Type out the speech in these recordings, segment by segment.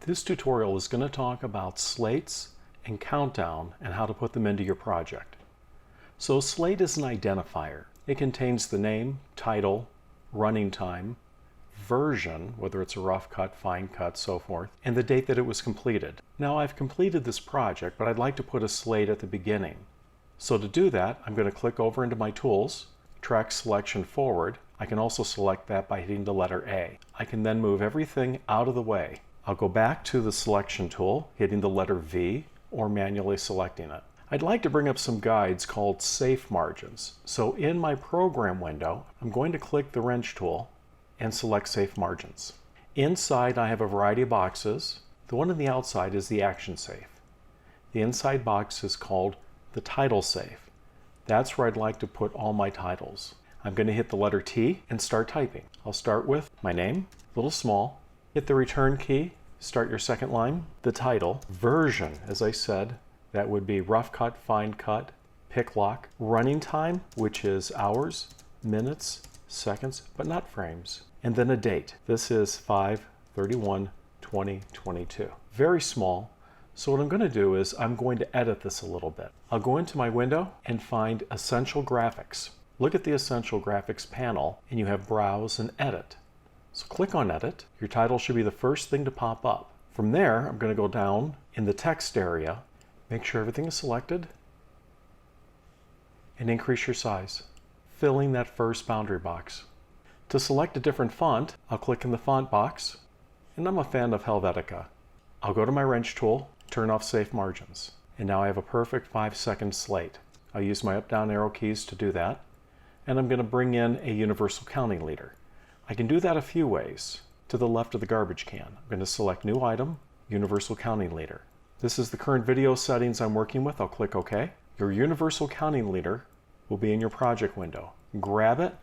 This tutorial is going to talk about slates and countdown and how to put them into your project. So a slate is an identifier. It contains the name, title, running time, version, whether it's a rough cut, fine cut, so forth, and the date that it was completed. Now I've completed this project, but I'd like to put a slate at the beginning. So to do that, I'm going to click over into my tools, track selection forward. I can also select that by hitting the letter A. I can then move everything out of the way. I'll go back to the selection tool, hitting the letter V, or manually selecting it. I'd like to bring up some guides called safe margins. So in my program window, I'm going to click the wrench tool and select safe margins. Inside I have a variety of boxes. The one on the outside is the action safe. The inside box is called the title safe. That's where I'd like to put all my titles. I'm going to hit the letter T and start typing. I'll start with my name, a little small. Hit the return key, start your second line. The title, version, as I said, that would be rough cut, fine cut, pick lock. Running time, which is hours, minutes, seconds, but not frames. And then a date. This is 5/31/2022. Very small. So what I'm going to do is I'm going to edit this a little bit. I'll go into my window and find Essential Graphics. Look at the Essential Graphics panel and you have Browse and Edit. So click on Edit. Your title should be the first thing to pop up. From there, I'm going to go down in the text area, make sure everything is selected, and increase your size, filling that first boundary box. To select a different font, I'll click in the font box, and I'm a fan of Helvetica. I'll go to my wrench tool, turn off safe margins, and now I have a perfect 5-second slate. I'll use my up-down arrow keys to do that, and I'm going to bring in a universal counting leader. I can do that a few ways. To the left of the garbage can, I'm going to select New Item, Universal Counting Leader. This is the current video settings I'm working with. I'll click OK. Your Universal Counting Leader will be in your project window. Grab it,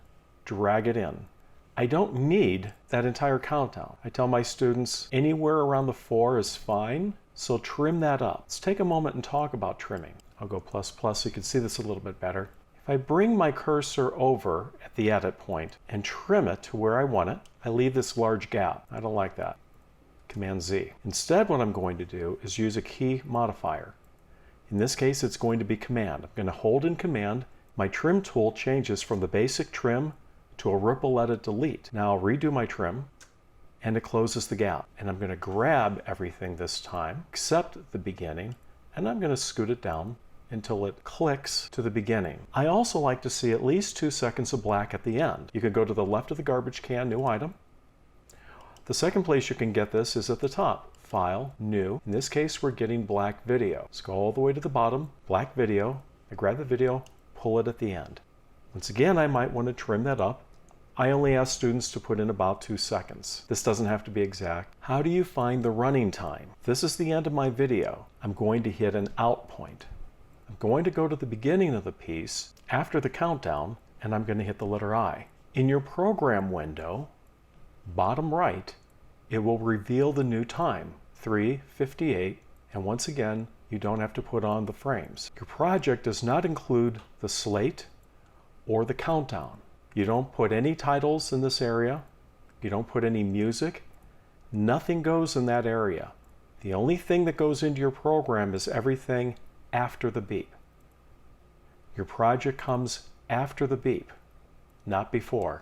drag it in. I don't need that entire countdown. I tell my students anywhere around the 4 is fine, so trim that up. Let's take a moment and talk about trimming. I'll go ++ so you can see this a little bit better. If I bring my cursor over at the edit point and trim it to where I want it, I leave this large gap. I don't like that. Command Z. Instead, what I'm going to do is use a key modifier. In this case, it's going to be Command. I'm going to hold in Command. My trim tool changes from the basic trim to a ripple edit delete. Now I'll redo my trim and it closes the gap. And I'm going to grab everything this time, except the beginning, and I'm going to scoot it down until it clicks to the beginning. I also like to see at least 2 seconds of black at the end. You can go to the left of the garbage can, New Item. The second place you can get this is at the top, File, New. In this case, we're getting black video. Let's go all the way to the bottom, black video. I grab the video, pull it at the end. Once again, I might want to trim that up. I only ask students to put in about 2 seconds. This doesn't have to be exact. How do you find the running time? This is the end of my video. I'm going to hit an out point. I'm going to go to the beginning of the piece after the countdown, and I'm going to hit the letter I. In your program window, bottom right, it will reveal the new time, 3:58, and once again, you don't have to put on the frames. Your project does not include the slate or the countdown. You don't put any titles in this area. You don't put any music. Nothing goes in that area. The only thing that goes into your program is everything after the beep. Your project comes after the beep, not before.